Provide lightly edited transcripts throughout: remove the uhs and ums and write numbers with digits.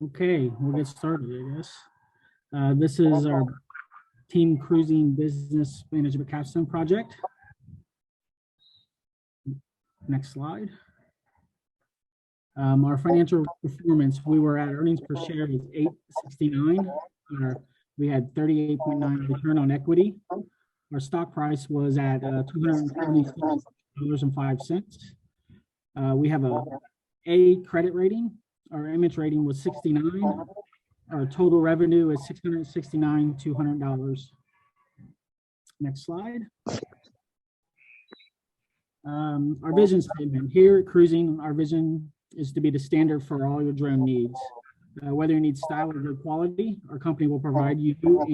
Okay, we'll get started, I guess. This is our Team Cruising Business Management Capstone project. Next slide. Our financial performance, we were at earnings per share was $8.69. We had 38.9 return on equity. Our stock price was at $226.05. We have a credit rating. Our image rating was 69. Our total revenue is $669,200. Next slide. Our vision statement. Here at Cruising, our vision is to be the standard for all your drone needs. Whether you need style or good quality, our company will provide you that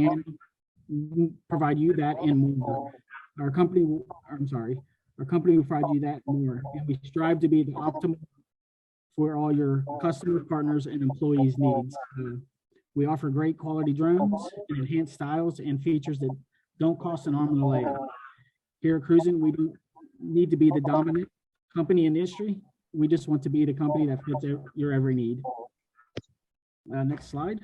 and more. Our company will provide you that and more. And we strive to be the optimal for all your customers, partners, and employees' needs. We offer great quality drones and enhanced styles and features that don't cost an arm and a leg. Here at Cruising, we don't need to be the dominant company in the industry. We just want to be the company that fits your every need. Next slide.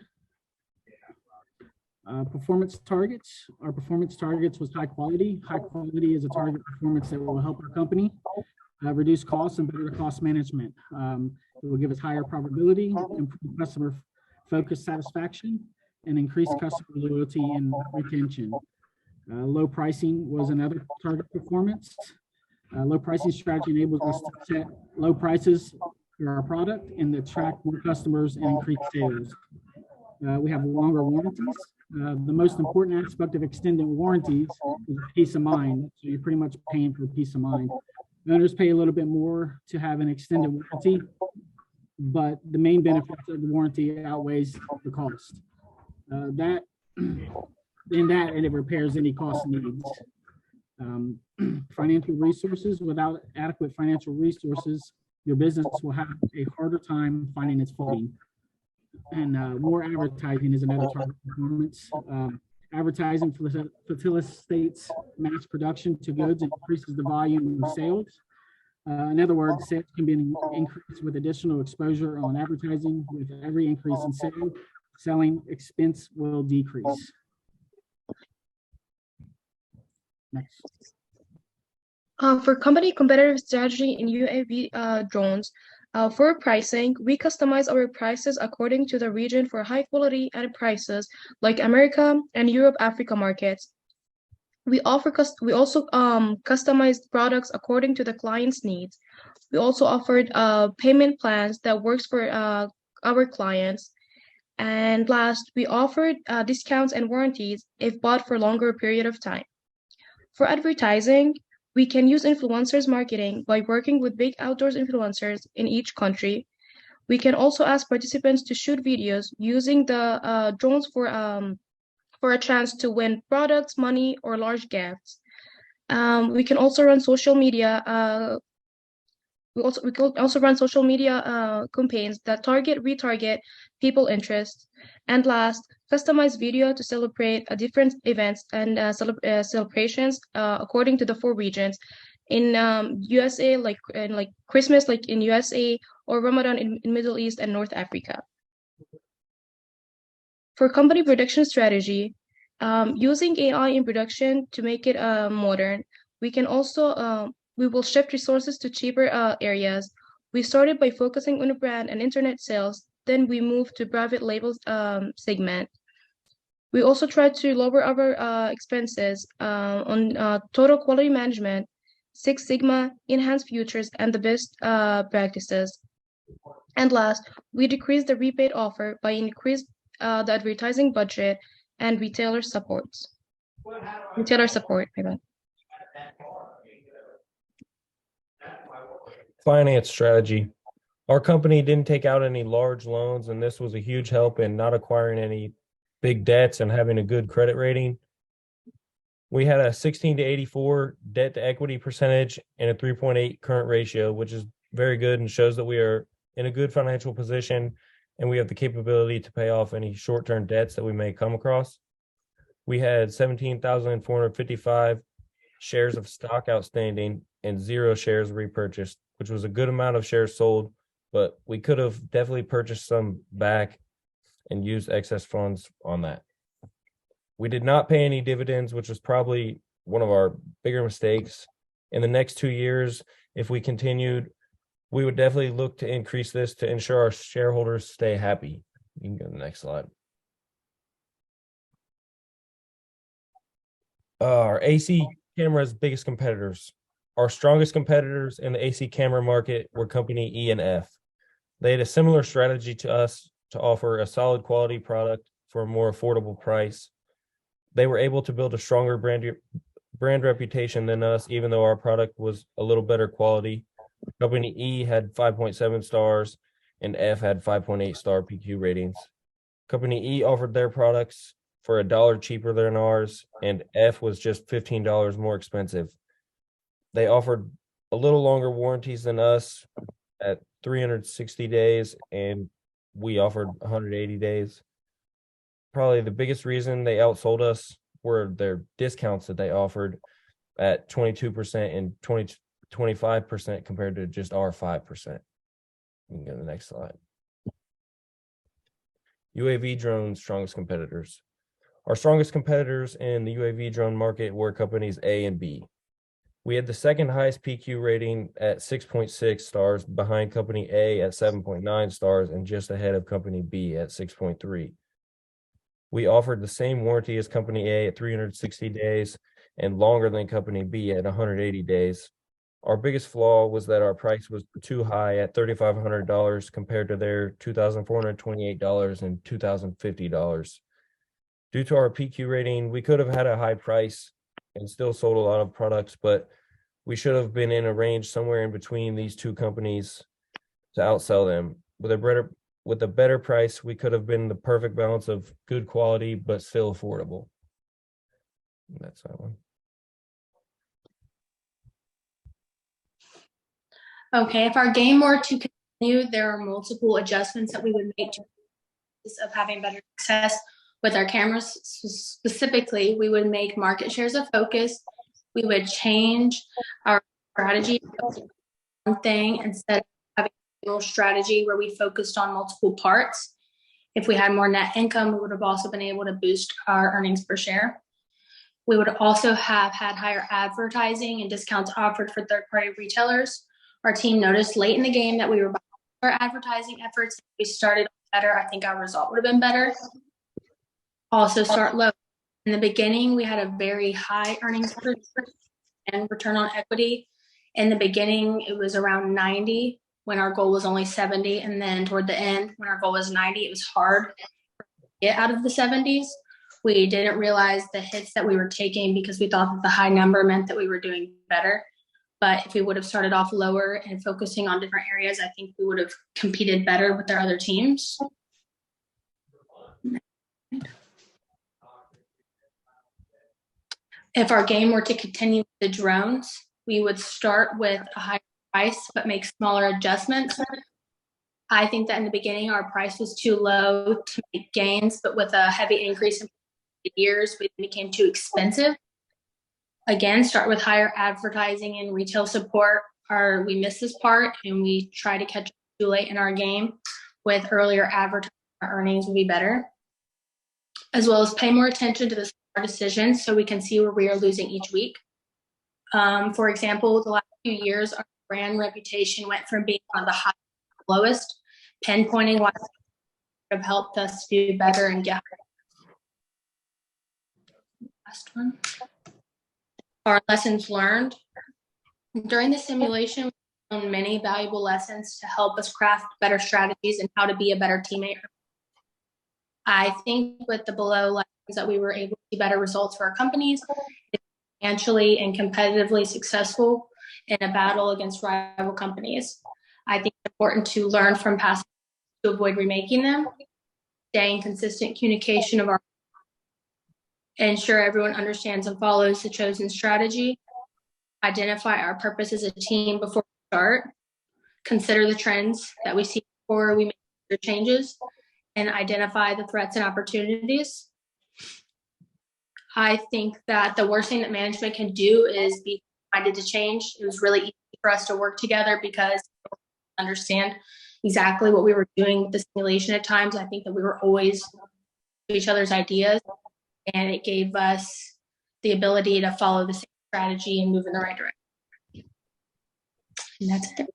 Performance targets. Our performance targets was high quality. High quality is a target performance that will help our company reduce costs and better cost management. It will give us higher probability, improve customer focus satisfaction, and increase customer loyalty and retention. Low pricing was another target performance. Low pricing strategy enables us to set low prices for our product and attract more customers and increase sales. We have longer warranties. The most important aspect of extended warranties is peace of mind. So you're pretty much paying for peace of mind. Owners pay a little bit more to have an extended warranty, but the main benefits of the warranty outweighs the cost. And it repairs any cost needs. Financial resources. Without adequate financial resources, your business will have a harder time finding its footing. And more advertising is another target performance. Advertising facilitates mass production to goods and increases the volume of sales. In other words, sales can be increased with additional exposure on advertising. With every increase in sales, selling expense will decrease. Next. For company competitive strategy in UAV drones, for pricing, we customize our prices according to the region for high quality and prices like America and Europe, Africa markets. We also customized products according to the client's needs. We also offered payment plans that works for our clients. And last, we offered discounts and warranties if bought for longer period of time. For advertising, we can use influencers marketing by working with big outdoors influencers in each country. We can also ask participants to shoot videos using the drones for a chance to win products, money, or large gifts. We can also run social media. We can also run social media campaigns that retarget people interests. And last, customize video to celebrate different events and celebrations according to the 4 regions. In USA, like Christmas, like in USA, or Ramadan in Middle East and North Africa. For company production strategy, using AI in production to make it modern, we can also we will shift resources to cheaper areas. We started by focusing on brand and internet sales. Then we moved to private labels segment. We also tried to lower our expenses on total quality management, Six Sigma, enhanced futures, and the best practices. And last, we decreased the rebate offer by increased the advertising budget and retailer support. Finance strategy. Our company didn't take out any large loans, and this was a huge help in not acquiring any big debts and having a good credit rating. We had a 16 to 84 debt to equity percentage and a 3.8 current ratio, which is very good and shows that we are in a good financial position and we have the capability to pay off any short-term debts that we may come across. We had 17,455 shares of stock outstanding and 0 shares repurchased, which was a good amount of shares sold, but we could have definitely purchased some back and used excess funds on that. We did not pay any dividends, which was probably one of our bigger mistakes. In the next 2 years, if we continued, we would definitely look to increase this to ensure our shareholders stay happy. You can go to the next slide. Our AC camera's biggest competitors. Our strongest competitors in the AC camera market were company E and F. They had a similar strategy to us to offer a solid quality product for a more affordable price. They were able to build a stronger brand reputation than us, even though our product was a little better quality. Company E had 5.7 stars and F had 5.8 star PQ ratings. Company E offered their products for $1 cheaper than ours, and F was just $15 more expensive. They offered a little longer warranties than us at 360 days, and we offered 180 days. Probably the biggest reason they outsold us were their discounts that they offered at 22% and 25% compared to just our 5%. You can go to the next slide. UAV drones, strongest competitors. Our strongest competitors in the UAV drone market were companies A and B. We had the second highest PQ rating at 6.6 stars, behind company A at 7.9 stars and just ahead of company B at 6.3. We offered the same warranty as company A at 360 days and longer than company B at 180 days. Our biggest flaw was that our price was too high at $3,500 compared to their $2,428 and $2,050. Due to our PQ rating, we could have had a high price and still sold a lot of products, but we should have been in a range somewhere in between these two companies to outsell them. With a better price, we could have been the perfect balance of good quality but still affordable. That's that one. Okay, if our game were to continue, there are multiple adjustments that we would make to of having better success with our cameras. Specifically, we would make market shares a focus. We would change our strategy to one thing instead of having a single strategy where we focused on multiple parts. If we had more net income, we would have also been able to boost our earnings per share. We would also have had higher advertising and discounts offered for third-party retailers. Our team noticed late in the game that we were our advertising efforts. If we started better, I think our result would have been better. Also start low. In the beginning, we had a very high earnings per share and return on equity. In the beginning, it was around 90 when our goal was only 70. And then toward the end, when our goal was 90, it was hard to get out of the 70s. We didn't realize the hits that we were taking because we thought that the high number meant that we were doing better. But if we would have started off lower and focusing on different areas, I think we would have competed better with our other teams. If our game were to continue with the drones, we would start with a higher price but make smaller adjustments. I think that in the beginning, our price was too low to make gains, but with a heavy increase in years, it became too expensive. Again, start with higher advertising and retail support. We missed this part and we try to catch up too late in our game. With earlier advertising, our earnings will be better. As well as pay more attention to the smart decisions so we can see where we are losing each week. For example, the last few years, our brand reputation went from being one of the highest to the lowest. Pinpointing what have helped us do better and get last one. Our lessons learned. During the simulation, we learned many valuable lessons to help us craft better strategies and how to be a better teammate. I think with the below lessons that we were able to see better results for our companies, financially and competitively successful in a battle against rival companies. I think it's important to learn from past to avoid remaking them, stay in consistent communication of our ensure everyone understands and follows the chosen strategy, identify our purpose as a team before we start, consider the trends that we see before we make the changes, and identify the threats and opportunities. I think that the worst thing that management can do is be minded to change. It was really easy for us to work together because we understand, exactly what we were doing with the simulation at times. I think that we were always to each other's ideas, and it gave us the ability to follow the same strategy and move in the right direction. And that's it.